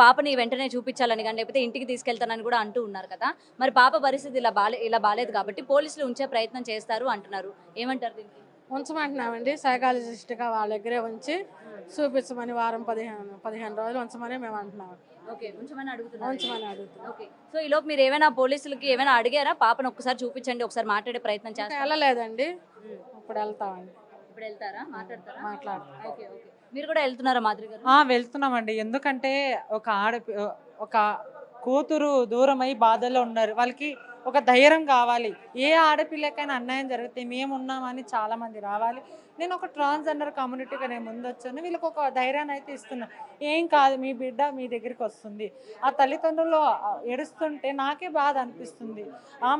పాపని వెంటనే చూపించాలని గాని లేకపోతే ఇంటికి తీసుకెళ్తానని కూడా అంటూ ఉన్నారు కదా. మరి పాప పరిస్థితి ఇలా బాలేదు కాబట్టి పోలీసులు ఉంచే ప్రయత్నం చేస్తారు అంటున్నారు. ఏమంటారు దీనికి? ఉంచమంటున్నామండి. సైకాలజిస్ట్‌గా వాళ్ళ దగ్గరే ఉంచి చూపించమని వారం 15 రోజులు ఉంచమని మేము అంటున్నాం. ఓకే. ఉంచమని అడుగుతున్నారు. ఉంచమని అడుగుతున్నాం. ఓకే. సో ఈలోపు మీరు ఏమైనా పోలీసులకి ఏమైనా అడిగారా? పాపను ఒక్కసారి చూపించండి, ఒకసారి మాట్లాడే ప్రయత్నం ఇంకా చేస్తారా? వెళ్ళలేదండి. హ్మ్. ఇప్పుడు వెళ్తామండి. ఇప్పుడు వెళ్తారా? మాట్లాడతారా? మాట్లాడతాం. ఓకే. ఓకే. మీరు కూడా వెళ్తున్నారా మాధురి గారు? వెళ్తున్నామండి. ఎందుకంటే ఒక ఒక కూతురు దూరమై బాధల్లో ఉన్నారు. వాళ్ళకి ఒక ధైర్యం కావాలి. ఏ ఆడపిల్లకైనా అన్యాయం జరిగితే మేమున్నామని చాలామంది రావాలి. నేను ఒక ట్రాన్స్జెండర్ కమ్యూనిటీగా నేను ముందొచ్చాను. వీళ్ళకి ఒక ధైర్యాన్ని అయితే ఇస్తున్నా. ఏం కాదు, మీ బిడ్డ మీ దగ్గరికి వస్తుంది. ఆ తల్లిదండ్రులు ఏడుస్తుంటే నాకే బాధ అనిపిస్తుంది.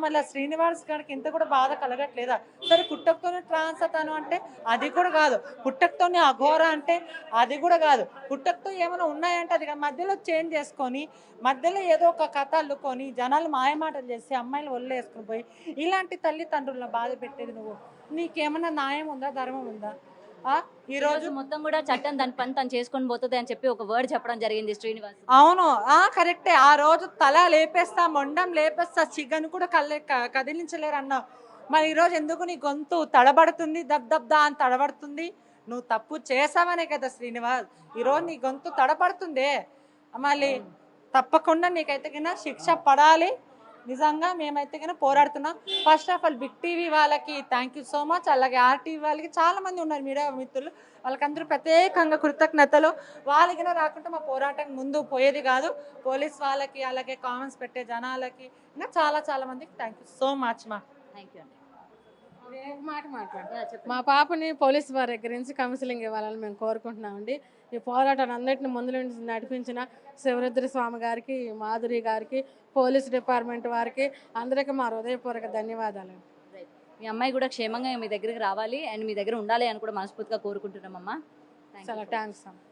మళ్ళీ శ్రీనివాస్ గారికి ఇంత కూడా బాధ కలగట్లేదా? సరే పుట్టకతోనే ట్రాన్స్ అతను అంటే అది కూడా కాదు. పుట్టకతోనే అఘోర అంటే అది కూడా కాదు. పుట్టకతో ఏమైనా ఉన్నాయంటే అది మధ్యలో చేంజ్ చేసుకొని మధ్యలో ఏదో ఒక కథ అల్లుకొని జనాలు మాయమాటలు చేసి అమ్మాయిలు ఒళ్ళు వేసుకుని పోయి ఇలాంటి తల్లిదండ్రులను బాధ పెట్టేది నువ్వు. నీకేమన్నా న్యాయం ఉందా, ధర్మం ఉందా? ఈ రోజు మొత్తం కూడా చట్టం దాని పని తను చేసుకొని పోతుంది అని చెప్పి ఒక వర్డ్ చెప్పడం జరిగింది శ్రీనివాస్. అవును, కరెక్టే. ఆ రోజు తల లేపేస్తా, మొండం లేపేస్తా, చిగను కూడా కదిలించలేరు అన్నావు. మరి ఈరోజు ఎందుకు నీ గొంతు తడబడుతుంది, దబ్దా అని తడబడుతుంది? నువ్వు తప్పు చేసావనే కదా శ్రీనివాస్, ఈరోజు నీ గొంతు తడబడుతుందే. మళ్ళీ తప్పకుండా నీకైతే కన్నా శిక్ష పడాలి. నిజంగా మేమైతే కన్నా పోరాడుతున్నాం. First of all big TV వాళ్ళకి థ్యాంక్ యూ సో మచ్. అలాగే ఆర్టీవీ వాళ్ళకి చాలామంది ఉన్నారు మీడియా మిత్రులు, వాళ్ళకందరూ ప్రత్యేకంగా కృతజ్ఞతలు. వాళ్ళకి రాకుంటే మా పోరాటం ముందు పోయేది కాదు. పోలీస్ వాళ్ళకి అలాగే కామెంట్స్ పెట్టే జనాలకి ఇంకా చాలా మందికి థ్యాంక్ యూ సో మచ్ మా. థ్యాంక్ యూ అండి. మాట మాట్లాడు. చెప్పండి. మా పాపని పోలీసు వారి దగ్గర నుంచి కౌన్సిలింగ్ ఇవ్వాలని మేము కోరుకుంటున్నామండి. ఈ పోరాటాన్ని అన్నింటిని ముందు నుంచి నడిపించిన శివరుద్ర స్వామి గారికి, మాధురి గారికి, పోలీస్ డిపార్ట్మెంట్ వారికి అందరికీ మా హృదయపూర్వక ధన్యవాదాలు. మీ అమ్మాయి కూడా క్షేమంగా మీ దగ్గరికి రావాలి అండ్ మీ దగ్గర ఉండాలి అని కూడా మనస్ఫూర్తిగా కోరుకుంటున్నామమ్మా. చాలా థ్యాంక్స్ అమ్మ.